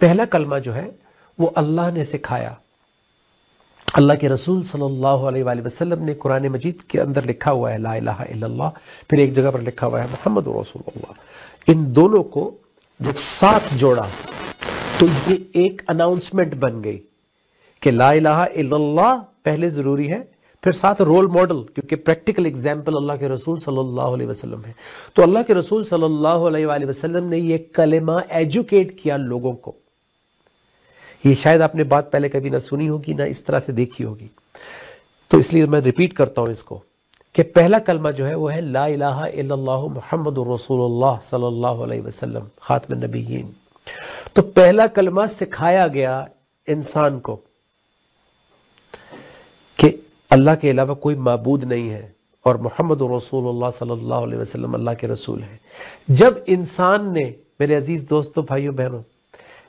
پہلا کلمہ جو ہے وہ اللہ نے سکھایا. اللہ کے رسول صلی اللہ علیہ وآلہ وسلم نے قرآن مجید کے اندر لکھا ہوا ہے لا الہ الا اللہ، پھر ایک جگہ پر لکھا ہوا ہے محمد رسول اللہ. ان دونوں کو جب ساتھ جوڑا تو یہ ایک اناؤنسمنٹ بن گئی کہ لا الہ الا اللہ پہلے ضروری ہے، پھر ساتھ رول ماڈل، کیونکہ پریکٹیکل ایگزامپل اللہ کے رسول صلی اللہ علیہ وسلم ہے. تو اللہ کے رسول صلی اللہ علیہ وآلہ وسلم نے یہ کلمہ ایجوکیٹ کیا لوگوں کو. یہ شاید آپ نے بات پہلے کبھی نہ سنی ہوگی نہ اس طرح سے دیکھی ہوگی، تو اس لیے میں ریپیٹ کرتا ہوں اس کو کہ پہلا کلمہ جو ہے وہ ہے لا الہ الا اللہ محمد رسول اللہ صلی اللہ علیہ وسلم خاتم النبیین. تو پہلا کلمہ سکھایا گیا انسان کو کہ اللہ کے علاوہ کوئی معبود نہیں ہے اور محمد رسول اللہ صلی اللہ علیہ وسلم اللہ کے رسول ہیں. جب انسان نے، میرے عزیز دوستوں بھائیوں بہنوں،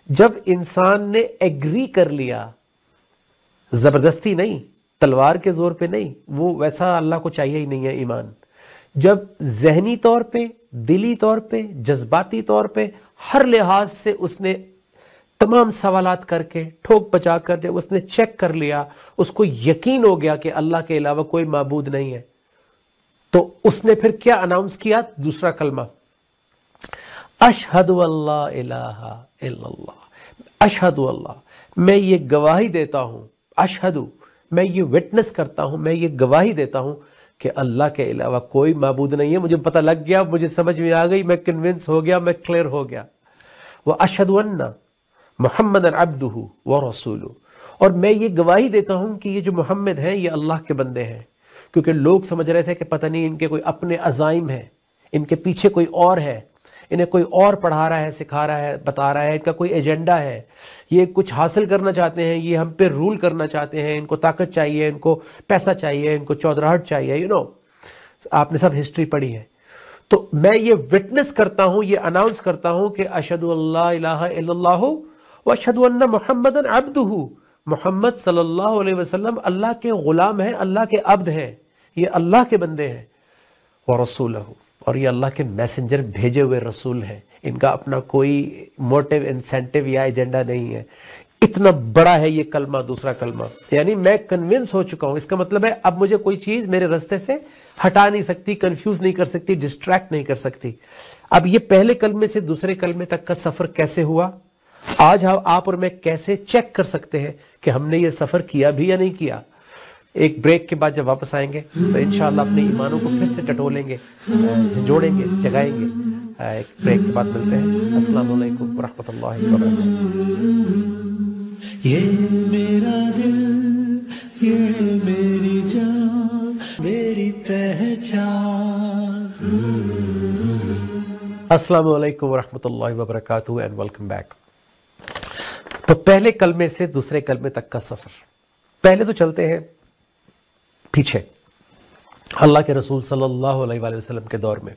جب انسان نے ایگری کر لیا، زبردستی نہیں، تلوار کے زور پہ نہیں، وہ ویسا اللہ کو چاہیے ہی نہیں ہے ایمان. جب ذہنی طور پہ، دلی طور پہ، جذباتی طور پہ، ہر لحاظ سے اس نے تمام سوالات کر کے ٹھوک بچا کر جب اس نے چیک کر لیا، اس کو یقین ہو گیا کہ اللہ کے علاوہ کوئی معبود نہیں ہے، تو اس نے پھر کیا اناؤنس کیا؟ دوسرا کلمہ، اشہد اللہ الہ الا اللہ. اشہد اللہ، میں یہ گواہی دیتا ہوں، اشہد، میں یہ وٹنس کرتا ہوں، میں یہ گواہی دیتا ہوں کہ اللہ کے علاوہ کوئی معبود نہیں ہے. مجھے پتہ لگ گیا، مجھے سمجھ میں آ گئی، میں کنونس ہو گیا، میں کلیئر ہو گیا. وَأَشْهَدُ أَنَّ مُحَمَّدًا عَبْدُهُ وَرَسُولُهُ، اور میں یہ گواہی دیتا ہوں کہ یہ جو محمد ہیں یہ اللہ کے بندے ہیں. کیونکہ لوگ سمجھ رہے تھے کہ پتہ نہیں ان کے کوئی اپنے عزائم ہیں، ان کے پیچھے کوئی اور ہے، انہیں کوئی اور پڑھا رہا ہے، سکھا رہا ہے، بتا رہا ہے، ان کا کوئی ایجنڈا ہے، یہ کچھ حاصل کرنا چاہتے ہیں، یہ ہم پہ رول کرنا چاہتے ہیں، ان کو طاقت چاہیے، ان کو پیسہ چاہیے، ان کو چودراہٹ چاہیے. آپ نے سب ہسٹری پڑھی ہے. تو میں یہ وٹنس کرتا ہوں، یہ اناؤنس کرتا ہوں کہ اشہد اللہ الہ الا اللہ واشہد ان محمدًا عبدہ، محمد صلی اللہ علیہ وسلم اللہ کے غلام ہیں، اللہ کے عبد ہیں، یہ اللہ کے بندے ہیں. ورسولہ، اور یہ اللہ کے میسنجر، بھیجے ہوئے رسول ہیں. ان کا اپنا کوئی موٹیو، انسینٹیو یا ایجنڈا نہیں ہے. اتنا بڑا ہے یہ کلمہ، دوسرا کلمہ. یعنی میں کنونس ہو چکا ہوں. اس کا مطلب ہے اب مجھے کوئی چیز میرے رستے سے ہٹا نہیں سکتی، کنفیوز نہیں کر سکتی، ڈسٹریکٹ نہیں کر سکتی. اب یہ پہلے کلمے سے دوسرے کلمے تک کا سفر کیسے ہوا؟ آج آپ اور میں کیسے چیک کر سکتے ہیں کہ ہم نے یہ سفر کیا بھی یا نہیں کیا؟ ایک بریک کے بعد جب واپس آئیں گے تو انشاءاللہ اپنے ایمانوں کو پھر سے ٹٹولیں گے، جھنجھوڑیں گے، جگائیں گے. ایک بریک کے بعد ملتے ہیں. السلام علیکم ورحمۃ اللہ وبرکاتہ. یہ میرا دل، یہ میری جان، میری پہچان. السلام علیکم ورحمۃ اللہ وبرکاتہ اینڈ ویلکم بیک. تو پہلے کلمے سے دوسرے کلمے تک کا سفر. پہلے تو چلتے ہیں پیچھے اللہ کے رسول صلی اللہ علیہ وآلہ وسلم کے دور میں،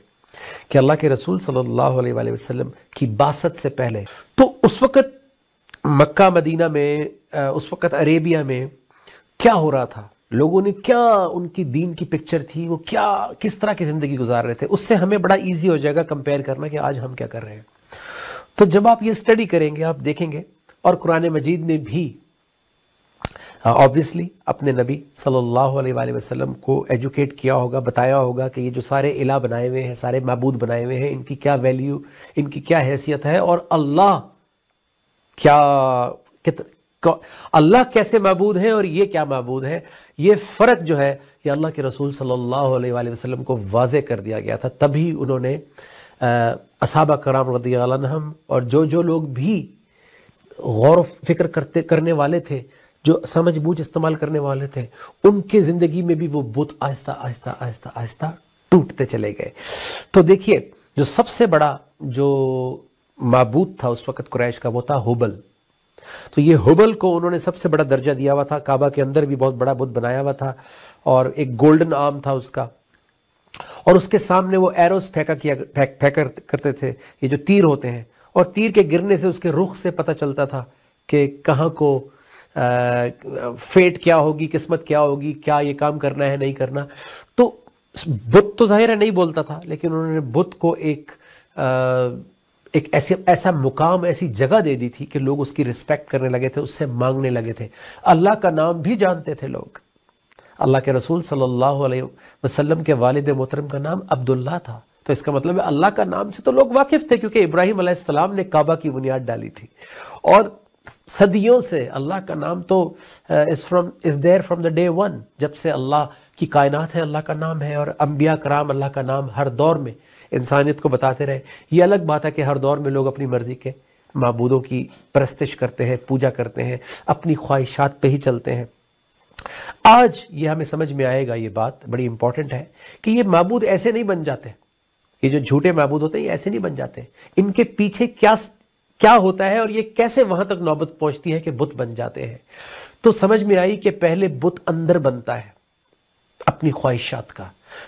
کہ اللہ کے رسول صلی اللہ علیہ وآلہ وسلم کی بعثت سے پہلے تو اس وقت مکہ مدینہ میں، اس وقت عربیہ میں کیا ہو رہا تھا، لوگوں نے کیا، ان کی دین کی پکچر تھی، وہ کیا، کس طرح کی زندگی گزار رہے تھے. اس سے ہمیں بڑا ایزی ہو جائے گا کمپیئر کرنا کہ آج ہم کیا کر رہے ہیں. تو جب آپ یہ اسٹڈی کریں گے آپ دیکھیں گے، اور قرآن مجید نے بھی obviously اپنے نبی صلی اللہ علیہ وآلہ وسلم کو ایجوکیٹ کیا ہوگا، بتایا ہوگا کہ یہ جو سارے الہ بنائے ہوئے ہیں، سارے معبود بنائے ہوئے ہیں، ان کی کیا ویلیو، ان کی کیا حیثیت ہے، اور اللہ اللہ کیسے معبود ہیں اور یہ کیا معبود ہے. یہ فرق جو ہے یہ اللہ کے رسول صلی اللہ علیہ وآلہ وسلم کو واضح کر دیا گیا تھا. تبھی انہوں نے اصحابہ کرام رضی اللہ عنہم اور جو لوگ بھی غور و فکر کرنے والے تھے، جو سمجھ بوجھ استعمال کرنے والے تھے، ان کے زندگی میں بھی وہ بت آہستہ آہستہ آہستہ آہستہ ٹوٹتے چلے گئے. تو دیکھیے، جو سب سے بڑا جو معبود تھا اس وقت قریش کا، وہ تھا ہبل. تو یہ ہبل کو انہوں نے سب سے بڑا درجہ دیا ہوا تھا. کعبہ کے اندر بھی بہت بڑا بت بنایا ہوا تھا، اور ایک گولڈن آرم تھا اس کا، اور اس کے سامنے وہ ایروز پھینکا کرتے تھے، یہ جو تیر ہوتے ہیں، اور تیر کے گرنے سے اس کے رخ سے پتہ چلتا تھا کہ کہاں کو فیٹ کیا ہوگی، قسمت کیا ہوگی، کیا یہ کام کرنا ہے نہیں کرنا. تو بت تو ظاہر ہے نہیں بولتا تھا، لیکن انہوں نے بت کو ایک ایک ایسا مقام، ایسی جگہ دے دی تھی کہ لوگ اس کی رسپیکٹ کرنے لگے تھے، اس سے مانگنے لگے تھے. اللہ کا نام بھی جانتے تھے لوگ. اللہ کے رسول صلی اللہ علیہ وسلم کے والد محترم کا نام عبداللہ تھا. تو اس کا مطلب ہے اللہ کا نام سے تو لوگ واقف تھے، کیونکہ ابراہیم علیہ السلام نے کعبہ کی بنیاد ڈالی تھی. اور صدیوں سے اللہ کا نام تو is there from the day one. جب سے اللہ کی کائنات ہے اللہ کا نام ہے، اور انبیاء کرام اللہ کا نام ہر دور میں انسانیت کو بتاتے رہے. یہ الگ بات ہے کہ ہر دور میں لوگ اپنی مرضی کے معبودوں کی پرستش کرتے ہیں، پوجا کرتے ہیں، اپنی خواہشات پہ ہی چلتے ہیں. آج یہ ہمیں سمجھ میں آئے گا، یہ بات بڑی امپورٹنٹ ہے کہ یہ معبود ایسے نہیں بن جاتے. یہ جو جھوٹے معبود ہوتے ہیں یہ ایسے نہیں بن جاتے. ان کے پیچھے کیا ہوتا ہے اور یہ کیسے وہاں تک نوبت پہنچتی ہے کہ بت بن جاتے ہیں. تو سمجھ میں آئی کہ پہلے بت اندر بنتا ہے اپنی خواہشات کا.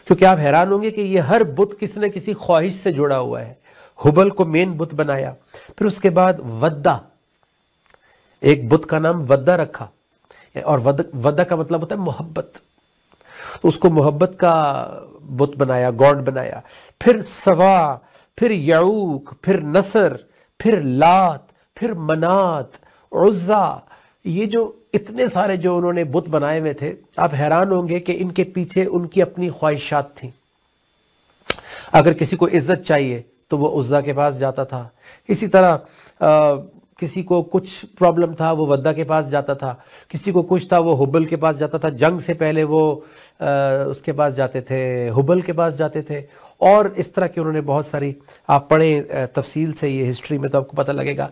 کیونکہ آپ حیران ہوں گے کہ یہ ہر بت کسی نہ کسی خواہش سے جڑا ہوا ہے. حبل کو مین بت بنایا، پھر اس کے بعد ودا، ایک بت کا نام ودا رکھا، اور ودا کا مطلب ہوتا ہے محبت. تو اس کو محبت کا بت بنایا، گاڈ بنایا. پھر سوا، پھر یعوق، پھر نصر، پھر لات، پھر منات، عزا. یہ جو اتنے سارے جو انہوں نے بت بنائے ہوئے تھے، آپ حیران ہوں گے کہ ان کے پیچھے ان کی اپنی خواہشات تھیں. اگر کسی کو عزت چاہیے تو وہ عزا کے پاس جاتا تھا. اسی طرح کسی کو کچھ پرابلم تھا وہ ودا کے پاس جاتا تھا، کسی کو کچھ تھا وہ حبل کے پاس جاتا تھا. جنگ سے پہلے وہ اس کے پاس جاتے تھے، حبل کے پاس جاتے تھے. اور اس طرح کی انہوں نے بہت ساری، آپ پڑھیں تفصیل سے یہ ہسٹری میں تو آپ کو پتہ لگے گا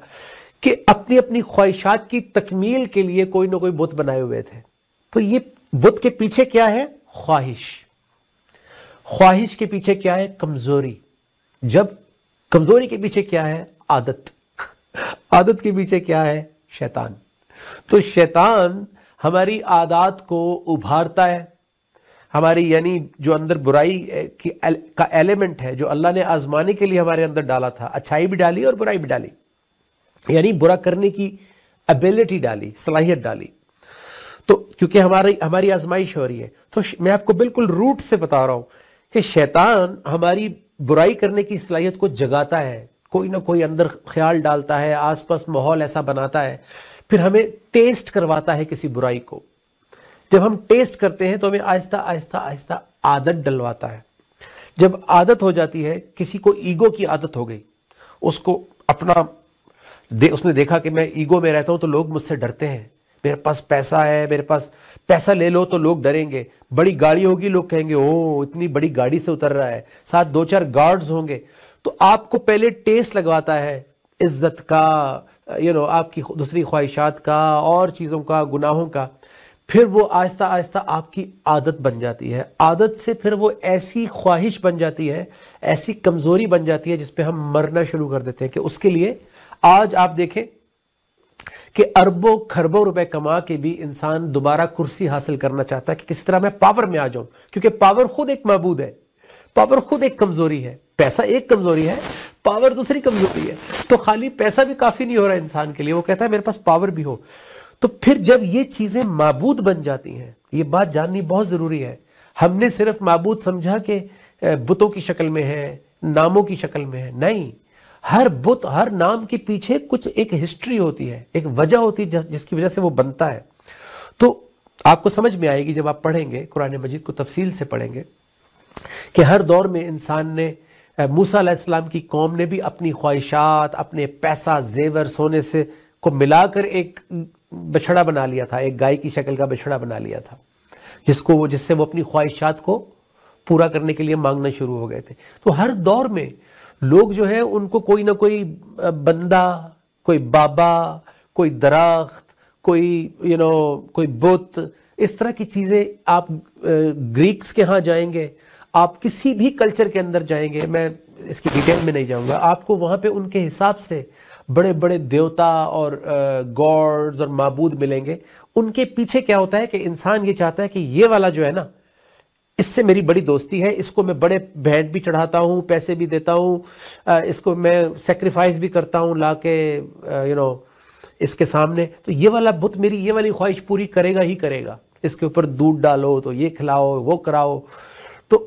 کہ اپنی اپنی خواہشات کی تکمیل کے لیے کوئی نہ کوئی بت بنائے ہوئے تھے. تو یہ بت کے پیچھے کیا ہے؟ خواہش. خواہش کے پیچھے کیا ہے؟ کمزوری. جب کمزوری کے پیچھے کیا ہے؟ عادت. عادت کے پیچھے کیا ہے؟ شیطان. تو شیطان ہماری عادات کو ابھارتا ہے. ہماری یعنی جو اندر برائی کا ایلیمنٹ ہے جو اللہ نے آزمانے کے لیے ہمارے اندر ڈالا تھا، اچھائی بھی ڈالی اور برائی بھی ڈالی، یعنی برا کرنے کی ایبیلٹی ڈالی، صلاحیت ڈالی. تو کیونکہ ہماری آزمائش ہو رہی ہے، تو میں آپ کو بالکل روٹ سے بتا رہا ہوں کہ شیطان ہماری برائی کرنے کی صلاحیت کو جگاتا ہے. کوئی نہ کوئی اندر خیال ڈالتا ہے، آس پاس ماحول ایسا بناتا ہے، پھر ہمیں ٹیسٹ کرواتا ہے کسی برائی کو. جب ہم ٹیسٹ کرتے ہیں تو ہمیں آہستہ آہستہ آہستہ عادت ڈلواتا ہے. جب عادت ہو جاتی ہے، کسی کو ایگو کی عادت ہو گئی، اس کو اس نے دیکھا کہ میں ایگو میں رہتا ہوں تو لوگ مجھ سے ڈرتے ہیں. میرے پاس پیسہ ہے، میرے پاس پیسہ لے لو تو لوگ ڈریں گے. بڑی گاڑی ہوگی، لوگ کہیں گے او اتنی بڑی گاڑی سے اتر رہا ہے، ساتھ 2-4 گارڈز ہوں گے. تو آپ کو پہلے ٹیسٹ لگواتا ہے عزت کا، آپ کی دوسری خواہشات کا اور چیزوں کا، گناہوں کا. پھر وہ آہستہ آہستہ آپ کی عادت بن جاتی ہے. عادت سے پھر وہ ایسی خواہش بن جاتی ہے، ایسی کمزوری بن جاتی ہے جس پہ ہم مرنا شروع کر دیتے ہیں. کہ اس کے لیے آج آپ دیکھیں کہ اربوں کھربوں روپے کما کے بھی انسان دوبارہ کرسی حاصل کرنا چاہتا ہے کہ کس طرح میں پاور میں آ جاؤں. کیونکہ پاور خود ایک معبود ہے، پاور خود ایک کمزوری ہے. پیسہ ایک کمزوری ہے، پاور دوسری کمزوری ہے. تو خالی پیسہ بھی کافی نہیں ہو رہا انسان کے لیے، وہ کہتا ہے میرے پاس پاور بھی ہو. تو پھر جب یہ چیزیں معبود بن جاتی ہیں، یہ بات جاننی بہت ضروری ہے. ہم نے صرف معبود سمجھا کہ بتوں کی شکل میں ہے، ناموں کی شکل میں ہے. نہیں، ہر بت، ہر نام کے پیچھے کچھ ایک ہسٹری ہوتی ہے، ایک وجہ ہوتی ہے جس کی وجہ سے وہ بنتا ہے. تو آپ کو سمجھ میں آئے گی جب آپ پڑھیں گے قرآن مجید کو، تفصیل سے پڑھیں گے کہ ہر دور میں انسان نے، موسیٰ علیہ السلام کی قوم نے بھی اپنی خواہشات، اپنے پیسہ، زیور، سونے سے کو ملا کر ایک بچڑا بنا لیا تھا، ایک گائے کی شکل کا بچڑا بنا لیا تھا، جس سے وہ اپنی خواہشات کو پورا کرنے کے لیے مانگنا شروع ہو گئے تھے. تو ہر دور میں لوگ جو ہے ان کو کوئی نہ کوئی بندہ، کوئی بابا، کوئی درخت، کوئی بت، اس طرح کی چیزیں. آپ گریکس کے ہاں جائیں گے، آپ کسی بھی کلچر کے اندر جائیں گے، میں اس کی ڈیٹیل میں نہیں جاؤں گا، آپ کو وہاں پہ ان کے حساب سے بڑے بڑے دیوتا اور گاڈز اور معبود ملیں گے. ان کے پیچھے کیا ہوتا ہے کہ انسان یہ چاہتا ہے کہ یہ والا جو ہے نا، اس سے میری بڑی دوستی ہے، اس کو میں بڑے بھیٹ بھی چڑھاتا ہوں، پیسے بھی دیتا ہوں، اس کو میں سیکریفائز بھی کرتا ہوں لا کے اس کے سامنے. تو یہ والا بت میری یہ والی خواہش پوری کرے گا ہی کرے گا. اس کے اوپر دودھ ڈالو تو یہ کھلاؤ، وہ کراؤ. تو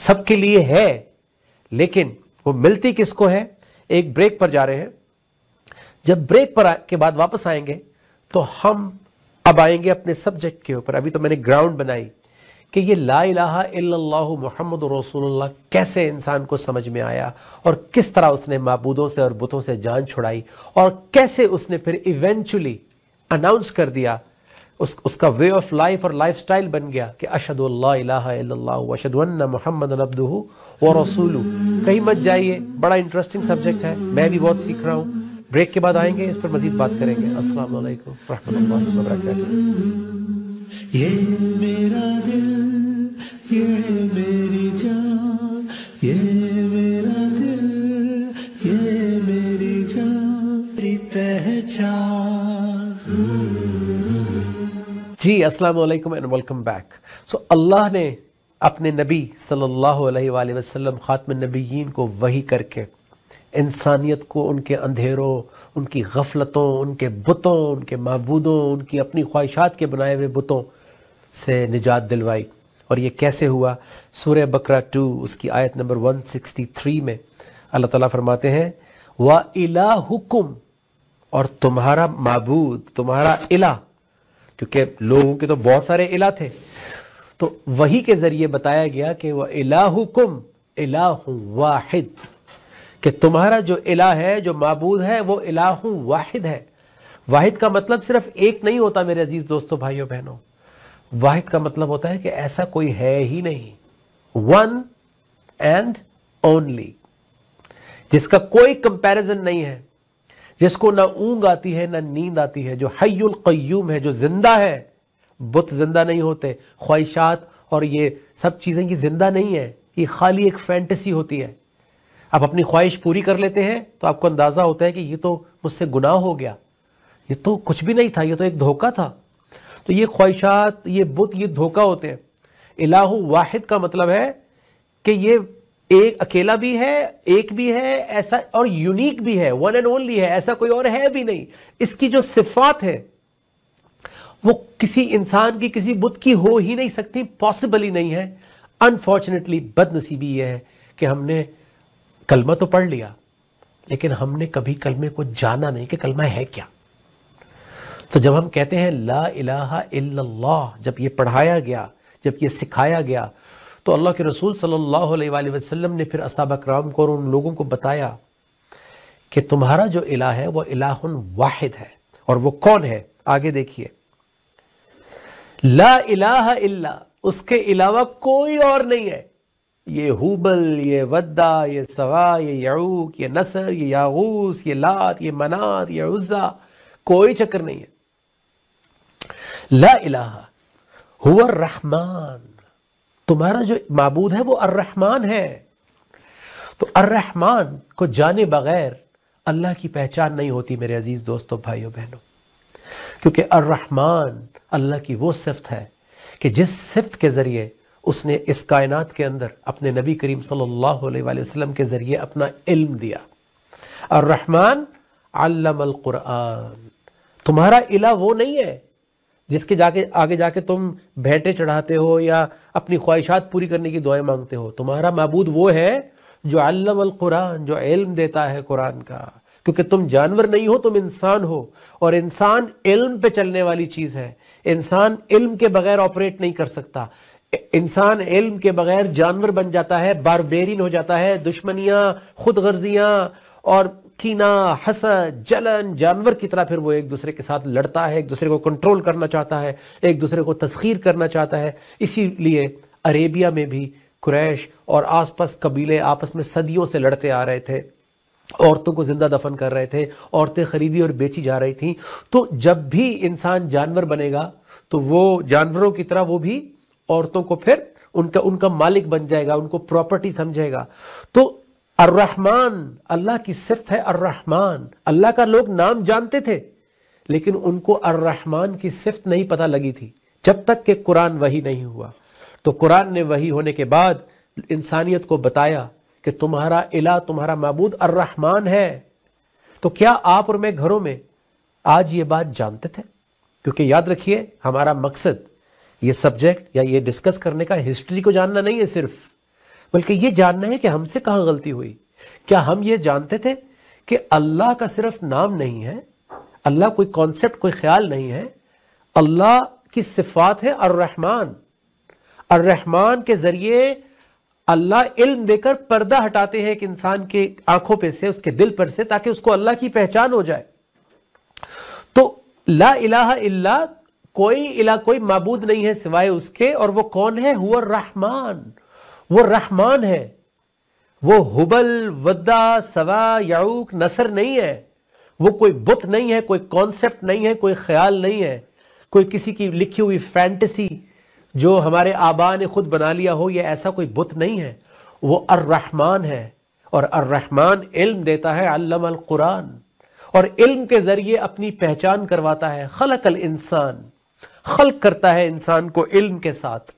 سب کے لیے ہے، لیکن وہ ملتی کس کو ہے؟ ایک بریک پر جا رہے ہیں، جب بریک پر کے بعد واپس آئیں گے تو ہم اب آئیں گے اپنے سبجیکٹ کے اوپر۔ ابھی تو میں نے گراؤنڈ بنائی کہ یہ لا الہ الا اللہ محمد رسول اللہ کیسے انسان کو سمجھ میں آیا، اور کس طرح اس نے معبودوں سے اور بتوں سے جان چھڑائی، اور کیسے اس نے پھر ایونچولی اناؤنس کر دیا، اس کا وے آف لائف اور لائف سٹائل بن گیا کہ اشہد اللہ الہ الا اللہ واشہد ان محمد عبدہ ورسولہ۔ کہیں مت جائیے، بڑا انٹرسٹنگ سبجیکٹ ہے، میں بھی بہت سیکھ رہا ہوں۔ بریک کے بعد آئیں گے، اس پر مزید بات کریں گے۔ السلام علیکم ورحمۃ اللہ وبرکاتہ۔ یہ میرا دل، یہ میری جان، یہ میرا دل، یہ میری جان، میری پہچان۔ جی السلام علیکم اینڈ ویلکم بیک۔ سو اللہ نے اپنے نبی صلی اللہ علیہ وآلہ وسلم خاتم النبیین کو وحی کر کے انسانیت کو ان کے اندھیروں، ان کی غفلتوں، ان کے بتوں، ان کے معبودوں، ان کی اپنی خواہشات کے بنائے ہوئے بتوں سے نجات دلوائی۔ اور یہ کیسے ہوا؟ سورہ بقرہ 2 اس کی آیت نمبر 163 میں اللہ تعالیٰ فرماتے ہیں وَإِلَٰهُكُمْ، اور تمہارا معبود، تمہارا الہ، کیونکہ لوگوں کے تو بہت سارے الہ تھے، تو وحی کے ذریعے بتایا گیا کہ وَإِلَٰهُكُمْ إِلَٰهٌ وَاحِدٌ، کہ تمہارا جو الہ ہے، جو معبود ہے، وہ الہ واحد ہے۔ واحد کا مطلب صرف ایک نہیں ہوتا میرے عزیز دوستو، بھائیو بہنوں، واحد کا مطلب ہوتا ہے کہ ایسا کوئی ہے ہی نہیں، ون اینڈ اونلی، جس کا کوئی کمپیریزن نہیں ہے، جس کو نہ اونگ آتی ہے نہ نیند آتی ہے، جو حی القیوم ہے، جو زندہ ہے۔ بت زندہ نہیں ہوتے، خواہشات اور یہ سب چیزیں کی زندہ نہیں ہے، یہ خالی ایک فینٹیسی ہوتی ہے۔ آپ اپنی خواہش پوری کر لیتے ہیں تو آپ کو اندازہ ہوتا ہے کہ یہ تو مجھ سے گناہ ہو گیا، یہ تو کچھ بھی نہیں تھا، یہ تو ایک دھوکہ تھا۔ تو یہ خواہشات، یہ بت، یہ دھوکہ ہوتے ہیں۔ الہ واحد کا مطلب ہے کہ یہ ایک اکیلا بھی ہے، ایک بھی ہے ایسا، اور یونیک بھی ہے، ون اینڈ اونلی ہے، ایسا کوئی اور ہے بھی نہیں۔ اس کی جو صفات ہے وہ کسی انسان کی، کسی بت کی ہو ہی نہیں سکتی، پاسبل ہی نہیں ہے۔ انفارچونیٹلی بد نصیبی یہ ہے کہ ہم نے کلمہ تو پڑھ لیا، لیکن ہم نے کبھی کلمے کو جانا نہیں کہ کلمہ ہے کیا۔ تو جب ہم کہتے ہیں لا الہ الا اللہ، جب یہ پڑھایا گیا، جب یہ سکھایا گیا، تو اللہ کے رسول صلی اللہ علیہ وآلہ وسلم نے پھر اصحابہ کرام کو اور ان لوگوں کو بتایا کہ تمہارا جو الہ ہے وہ الہ واحد ہے۔ اور وہ کون ہے؟ آگے دیکھیے، لا الہ الا، اس کے علاوہ کوئی اور نہیں ہے۔ یہ ہوبل، یہ ودا، یہ سوا، یہ یعوق، یہ نصر، یہ یاغوس، یہ لات، یہ منات، یہ عزا، کوئی چکر نہیں ہے۔ لا الہ هو الرحمن، تمہارا جو معبود ہے وہ الرحمن ہے۔ تو الرحمن کو جانے بغیر اللہ کی پہچان نہیں ہوتی میرے عزیز دوستو، بھائیو بہنوں، کیونکہ الرحمن اللہ کی وہ صفت ہے کہ جس صفت کے ذریعے اس نے اس کائنات کے اندر اپنے نبی کریم صلی اللہ علیہ وآلہ وسلم کے ذریعے اپنا علم دیا۔ الرحمن علم القرآن، تمہارا الہ وہ نہیں ہے جس کے آگے جا کے تم بھیٹے چڑھاتے ہو یا اپنی خواہشات پوری کرنے کی دعائیں مانگتے ہو۔ تمہارا معبود وہ ہے جو علم القرآن، جو علم دیتا ہے قرآن کا، کیونکہ تم جانور نہیں ہو، تم انسان ہو، اور انسان علم پہ چلنے والی چیز ہے۔ انسان علم کے بغیر آپریٹ نہیں کر سکتا۔ انسان علم کے بغیر جانور بن جاتا ہے، باربیرین ہو جاتا ہے، دشمنیاں، خود غرضیاں اور کینہ، حسد، جلن، جانور کی طرح پھر وہ ایک دوسرے کے ساتھ لڑتا ہے، ایک دوسرے کو کنٹرول کرنا چاہتا ہے، ایک دوسرے کو تسخیر کرنا چاہتا ہے۔ اسی لیے عربیہ میں بھی قریش اور آس پاس قبیلے آپس میں صدیوں سے لڑتے آ رہے تھے، عورتوں کو زندہ دفن کر رہے تھے، عورتیں خریدی اور بیچی جا رہی تھیں۔ تو جب بھی انسان جانور بنے گا تو وہ جانوروں کی طرح وہ بھی عورتوں کو پھر ان کا مالک بن جائے گا، ان کو پراپرٹی سمجھے گا۔ تو الرحمن اللہ کی صفت ہے، الرحمن اللہ کا لوگ نام جانتے تھے، لیکن ان کو الرحمن کی صفت نہیں پتہ لگی تھی جب تک کہ قرآن وحی نہیں ہوا۔ تو قرآن نے وحی ہونے کے بعد انسانیت کو بتایا کہ تمہارا الہ، تمہارا معبود الرحمن ہے۔ تو کیا آپ اور میں گھروں میں آج یہ بات جانتے تھے؟ کیونکہ یاد رکھیے، ہمارا مقصد یہ سبجیکٹ یا یہ ڈسکس کرنے کا ہسٹری کو جاننا نہیں ہے صرف، بلکہ یہ جاننا ہے کہ ہم سے کہاں غلطی ہوئی. کیا ہم یہ جانتے تھے کہ اللہ کا صرف نام نہیں ہے، اللہ کوئی کانسیپٹ، کوئی خیال نہیں ہے، اللہ کی صفات ہے الرحمن. الرحمن کے ذریعے اللہ علم دے کر پردہ ہٹاتے ہیں ایک انسان کے آنکھوں پہ سے، اس کے دل پر سے، تاکہ اس کو اللہ کی پہچان ہو جائے. تو لا الہ الا، کوئی معبود نہیں ہے سوائے اس کے، اور وہ کون ہے؟ هو الرحمن. وہ رحمان ہے، وہ ہبل، ودا، سوا، یعوق، نصر نہیں ہے، وہ کوئی بت نہیں ہے، کوئی کانسیپٹ نہیں ہے، کوئی خیال نہیں ہے، کوئی کسی کی لکھی ہوئی فینٹیسی جو ہمارے آبا نے خود بنا لیا ہو، یہ ایسا کوئی بت نہیں ہے. وہ الرحمن ہے، اور الرحمن علم دیتا ہے، علم القرآن، اور علم کے ذریعے اپنی پہچان کرواتا ہے. خلق الانسان، خلق کرتا ہے انسان کو علم کے ساتھ،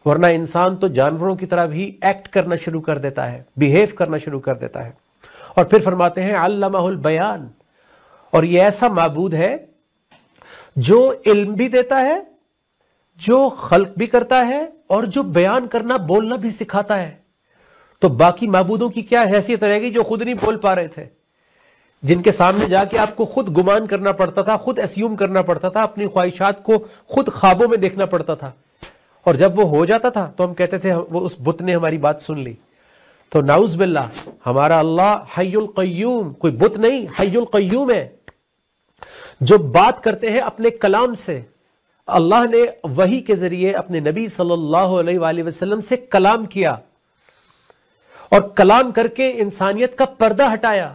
ورنہ انسان تو جانوروں کی طرح بھی ایکٹ کرنا شروع کر دیتا ہے، بیہیو کرنا شروع کر دیتا ہے. اور پھر فرماتے ہیں علمہ البیان، اور یہ ایسا معبود ہے جو علم بھی دیتا ہے، جو خلق بھی کرتا ہے، اور جو بیان کرنا، بولنا بھی سکھاتا ہے. تو باقی معبودوں کی کیا حیثیت رہے گی جو خود نہیں بول پا رہے تھے، جن کے سامنے جا کے آپ کو خود گمان کرنا پڑتا تھا، خود اسیوم کرنا پڑتا تھا، اپنی خواہشات کو خود خوابوں میں دیکھنا پڑتا تھا، اور جب وہ ہو جاتا تھا تو ہم کہتے تھے وہ اس بت نے ہماری بات سن لی. تو نعوذ باللہ، ہمارا اللہ حی القیوم، کوئی بت نہیں، حی القیوم ہے، جو بات کرتے ہیں اپنے کلام سے. اللہ نے وحی کے ذریعے اپنے نبی صلی اللہ علیہ وآلہ وسلم سے کلام کیا، اور کلام کر کے انسانیت کا پردہ ہٹایا،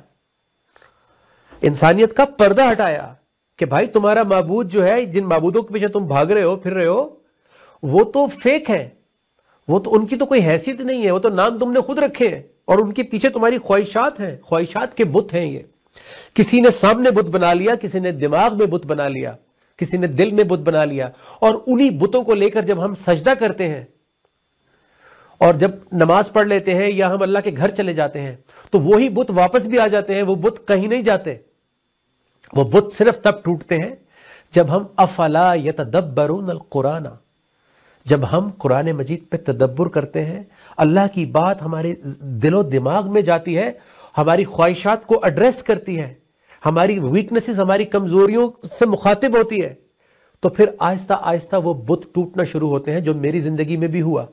انسانیت کا پردہ ہٹایا کہ بھائی تمہارا معبود جو ہے، جن معبودوں کے پیچھے تم بھاگ رہے ہو، پھر رہے ہو، وہ تو فیک ہیں، وہ تو ان کی تو کوئی حیثیت نہیں ہے، وہ تو نام تم نے خود رکھے ہیں، اور ان کے پیچھے تمہاری خواہشات ہیں، خواہشات کے بت ہیں. یہ کسی نے سامنے بت بنا لیا، کسی نے دماغ میں بت بنا لیا، کسی نے دل میں بت بنا لیا، اور انہی بتوں کو لے کر جب ہم سجدہ کرتے ہیں اور جب نماز پڑھ لیتے ہیں یا ہم اللہ کے گھر چلے جاتے ہیں، تو وہی بت واپس بھی آ جاتے ہیں، وہ بت کہیں نہیں جاتے. وہ بت صرف تب ٹوٹتے ہیں جب ہم افلا یتدبرون القرآن، جب ہم قرآن مجید پہ تدبر کرتے ہیں، اللہ کی بات ہمارے دل و دماغ میں جاتی ہے، ہماری خواہشات کو ایڈریس کرتی ہے، ہماری ویکنسز، ہماری کمزوریوں سے مخاطب ہوتی ہے، تو پھر آہستہ آہستہ وہ بت ٹوٹنا شروع ہوتے ہیں. جو میری زندگی میں بھی ہوا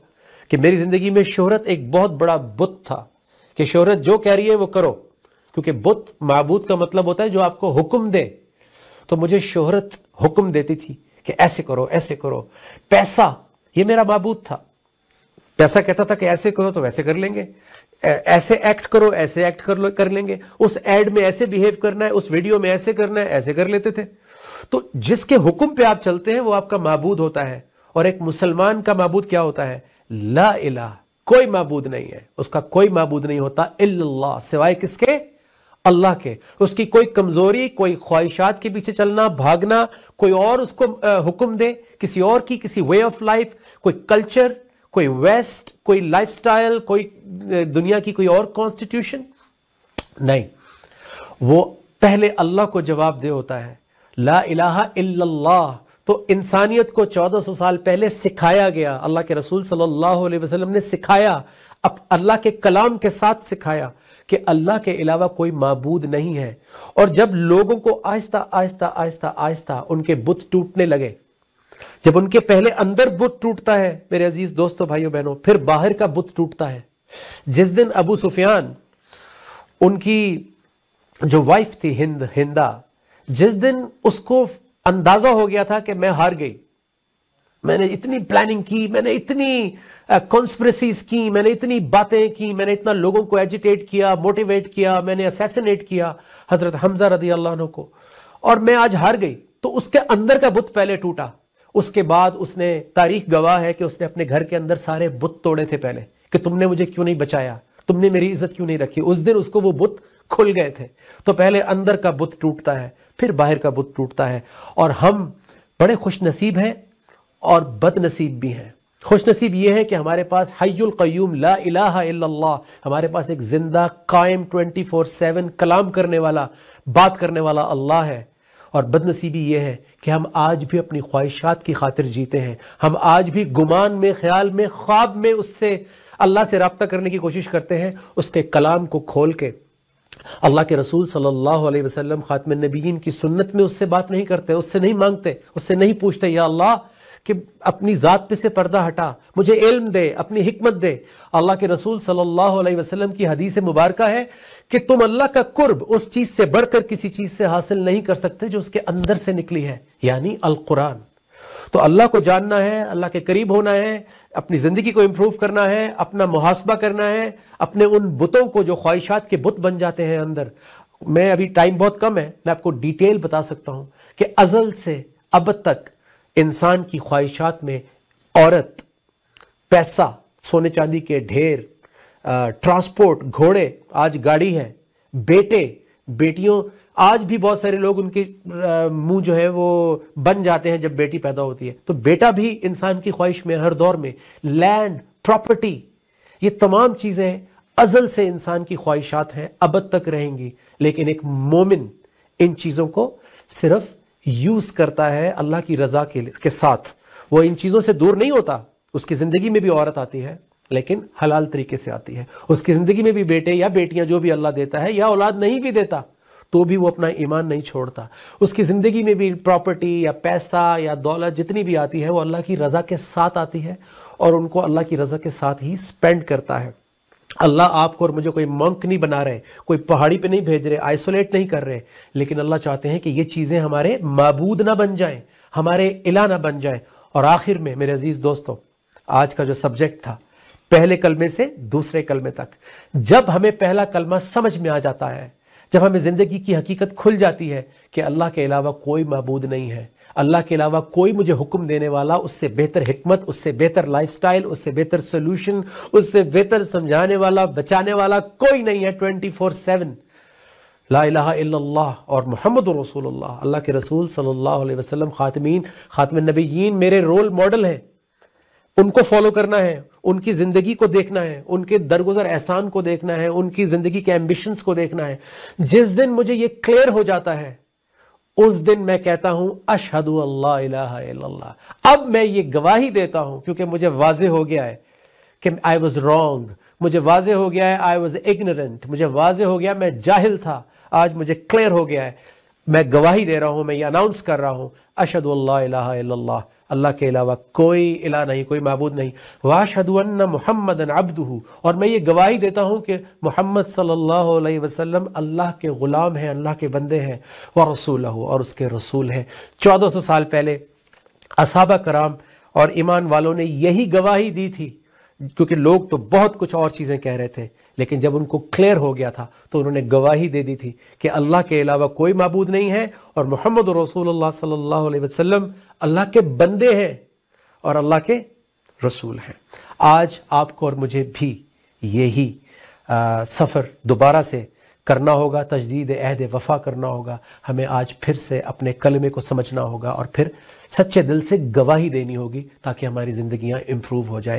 کہ میری زندگی میں شہرت ایک بہت بڑا بت تھا، کہ شہرت جو کہہ رہی ہے وہ کرو، کیونکہ بت، معبود کا مطلب ہوتا ہے جو آپ کو حکم دے. تو مجھے شہرت حکم دیتی تھی کہ ایسے کرو، ایسے کرو. پیسہ، یہ میرا معبود تھا، پیسہ کہتا تھا کہ ایسے کرو تو ویسے کر لیں گے، ایسے ایکٹ کرو، ایسے ایکٹ کر لیں گے، اس ایڈ میں ایسے بیہیو کرنا ہے، اس ویڈیو میں ایسے کرنا ہے، ایسے کر لیتے تھے. تو جس کے حکم پہ آپ چلتے ہیں وہ آپ کا معبود ہوتا ہے. اور ایک مسلمان کا معبود کیا ہوتا ہے؟ لا الہ، کوئی معبود نہیں ہے، اس کا کوئی معبود نہیں ہوتا الا اللہ، سوائے کس کے؟ اللہ کے. اس کی کوئی کمزوری، کوئی خواہشات کے پیچھے چلنا، بھاگنا، کوئی اور اس کو حکم دے، کسی اور کی کسی وے آف لائف، کوئی کلچر، کوئی ویسٹ، کوئی لائف سٹائل، کوئی دنیا کی کوئی اور کانسٹیٹیوشن نہیں. وہ پہلے اللہ کو جواب دے ہوتا ہے، لا الہ الا اللہ. تو انسانیت کو 1400 سال پہلے سکھایا گیا، اللہ کے رسول صلی اللہ علیہ وسلم نے سکھایا، اب اللہ کے کلام کے ساتھ سکھایا کہ اللہ کے علاوہ کوئی معبود نہیں ہے. اور جب لوگوں کو آہستہ آہستہ آہستہ آہستہ ان کے بت ٹوٹنے لگے، جب ان کے پہلے اندر بت ٹوٹتا ہے میرے عزیز دوستو، بھائیو بہنوں، پھر باہر کا بت ٹوٹتا ہے. جس دن ابو سفیان، ان کی جو وائف تھی ہندا، جس دن اس کو اندازہ ہو گیا تھا کہ میں ہار گئی، میں نے اتنی پلاننگ کی، میں نے اتنی کانسپریسیز کی، میں نے اتنی باتیں کی، میں نے اتنا لوگوں کو ایجیٹیٹ کیا، موٹیویٹ کیا، میں نے اسیسینیٹ کیا حضرت حمزہ رضی اللہ عنہ کو، اور میں آج ہار گئی. تو اس کے اندر کا بت پہلے ٹوٹا. اس کے بعد اس نے، تاریخ گواہ ہے کہ اس نے اپنے گھر کے اندر سارے بت توڑے تھے پہلے، کہ تم نے مجھے کیوں نہیں بچایا، تم نے میری عزت کیوں نہیں رکھی. اس دن اس کو وہ بت کھل گئے تھے. تو پہلے اندر کا بت ٹوٹتا ہے، پھر باہر کا بت ٹوٹتا ہے. اور ہم بڑے خوش نصیب ہیں اور بد نصیب بھی ہیں. خوش نصیب یہ ہے کہ ہمارے پاس حی القیوم لا الہ الا اللہ، ہمارے پاس ایک زندہ قائم 24/7 کلام کرنے والا، بات کرنے والا اللہ ہے. اور بد نصیبی یہ ہے کہ ہم آج بھی اپنی خواہشات کی خاطر جیتے ہیں، ہم آج بھی گمان میں، خیال میں، خواب میں اس سے اللہ سے رابطہ کرنے کی کوشش کرتے ہیں اس کے کلام کو کھول کے، اللہ کے رسول صلی اللہ علیہ وسلم خاتم النبیین کی سنت میں اس سے بات نہیں کرتے، اس سے نہیں مانگتے، اس سے نہیں پوچھتے یا اللہ کہ اپنی ذات پہ سے پردہ ہٹا، مجھے علم دے، اپنی حکمت دے۔ اللہ کے رسول صلی اللہ علیہ وسلم کی حدیث مبارکہ ہے کہ تم اللہ کا قرب اس چیز سے بڑھ کر کسی چیز سے حاصل نہیں کر سکتے جو اس کے اندر سے نکلی ہے، یعنی القرآن۔ تو اللہ کو جاننا ہے، اللہ کے قریب ہونا ہے، اپنی زندگی کو امپروو کرنا ہے، اپنا محاسبہ کرنا ہے، اپنے ان بتوں کو جو خواہشات کے بت بن جاتے ہیں اندر۔ میں ابھی ٹائم بہت کم ہے، میں آپ کو ڈیٹیل بتا سکتا ہوں کہ ازل سے اب تک انسان کی خواہشات میں عورت، پیسہ، سونے چاندی کے ڈھیر، ٹرانسپورٹ، گھوڑے، آج گاڑی ہے، بیٹے، بیٹیوں، آج بھی بہت سارے لوگ ان کے منہ جو ہے وہ بن جاتے ہیں جب بیٹی پیدا ہوتی ہے۔ تو بیٹا بھی انسان کی خواہش میں ہر دور میں، لینڈ، پراپرٹی، یہ تمام چیزیں ازل سے انسان کی خواہشات ہیں، ابد تک رہیں گی۔ لیکن ایک مومن ان چیزوں کو صرف یوز کرتا ہے اللہ کی رضا کے ساتھ، وہ ان چیزوں سے دور نہیں ہوتا۔ اس کی زندگی میں بھی عورت آتی ہے لیکن حلال طریقے سے آتی ہے، اس کی زندگی میں بھی بیٹے یا بیٹیاں جو بھی اللہ دیتا ہے، یا اولاد نہیں بھی دیتا تو بھی وہ اپنا ایمان نہیں چھوڑتا، اس کی زندگی میں بھی پراپرٹی یا پیسہ یا دولت جتنی بھی آتی ہے وہ اللہ کی رضا کے ساتھ آتی ہے، اور ان کو اللہ کی رضا کے ساتھ ہی سپینڈ کرتا ہے۔ اللہ آپ کو اور مجھے کوئی منک نہیں بنا رہے، کوئی پہاڑی پہ نہیں بھیج رہے، آئسولیٹ نہیں کر رہے، لیکن اللہ چاہتے ہیں کہ یہ چیزیں ہمارے معبود نہ بن جائیں، ہمارے الہ نہ بن جائیں۔ اور آخر میں میرے عزیز دوستو، آج کا جو سبجیکٹ تھا، پہلے کلمے سے دوسرے کلمے تک، جب ہمیں پہلا کلمہ سمجھ میں آ جاتا ہے، جب ہمیں زندگی کی حقیقت کھل جاتی ہے کہ اللہ کے علاوہ کوئی معبود نہیں ہے، اللہ کے علاوہ کوئی مجھے حکم دینے والا، اس سے بہتر حکمت، اس سے بہتر لائف سٹائل، اس سے بہتر سولوشن، اس سے بہتر سمجھانے والا، بچانے والا کوئی نہیں ہے 24/7۔ لا الہ الا اللہ اور محمد رسول اللہ، اللہ کے رسول صلی اللہ علیہ وسلم خاتم النبیین میرے رول ماڈل ہیں، ان کو فالو کرنا ہے، ان کی زندگی کو دیکھنا ہے، ان کے درگزر احسان کو دیکھنا ہے، ان کی زندگی کے ایمبیشنز کو دیکھنا ہے۔ جس دن مجھے یہ کلیئر ہو جاتا ہے اس دن میں کہتا ہوں اشہد اللہ الہ الا اللہ۔ اب میں یہ گواہی دیتا ہوں کیونکہ مجھے واضح ہو گیا ہے کہ I was wrong، مجھے واضح ہو گیا ہے I was ignorant، مجھے واضح ہو گیا میں جاہل تھا، آج مجھے کلیئر ہو گیا ہے۔ میں گواہی دے رہا ہوں، میں یہ اناؤنس کر رہا ہوں اشہد اللہ الہ الا اللہ، اللہ کے علاوہ کوئی الہ نہیں، کوئی معبود نہیں، واشہد ان محمدًا عبدہ، اور میں یہ گواہی دیتا ہوں کہ محمد صلی اللہ علیہ وسلم اللہ کے غلام ہیں، اللہ کے بندے ہیں، ورسولہ، اور اس کے رسول ہیں۔ 1400 سال پہلے اصحابہ کرام اور ایمان والوں نے یہی گواہی دی تھی، کیونکہ لوگ تو بہت کچھ اور چیزیں کہہ رہے تھے، لیکن جب ان کو کلیئر ہو گیا تھا تو انہوں نے گواہی دے دی تھی کہ اللہ کے علاوہ کوئی معبود نہیں ہے، اور محمد رسول اللہ صلی اللہ علیہ وسلم اللہ کے بندے ہیں اور اللہ کے رسول ہیں۔ آج آپ کو اور مجھے بھی یہی سفر دوبارہ سے کرنا ہوگا، تجدید عہد وفا کرنا ہوگا، ہمیں آج پھر سے اپنے کلمے کو سمجھنا ہوگا اور پھر سچے دل سے گواہی دینی ہوگی تاکہ ہماری زندگیاں امپروو ہو جائے۔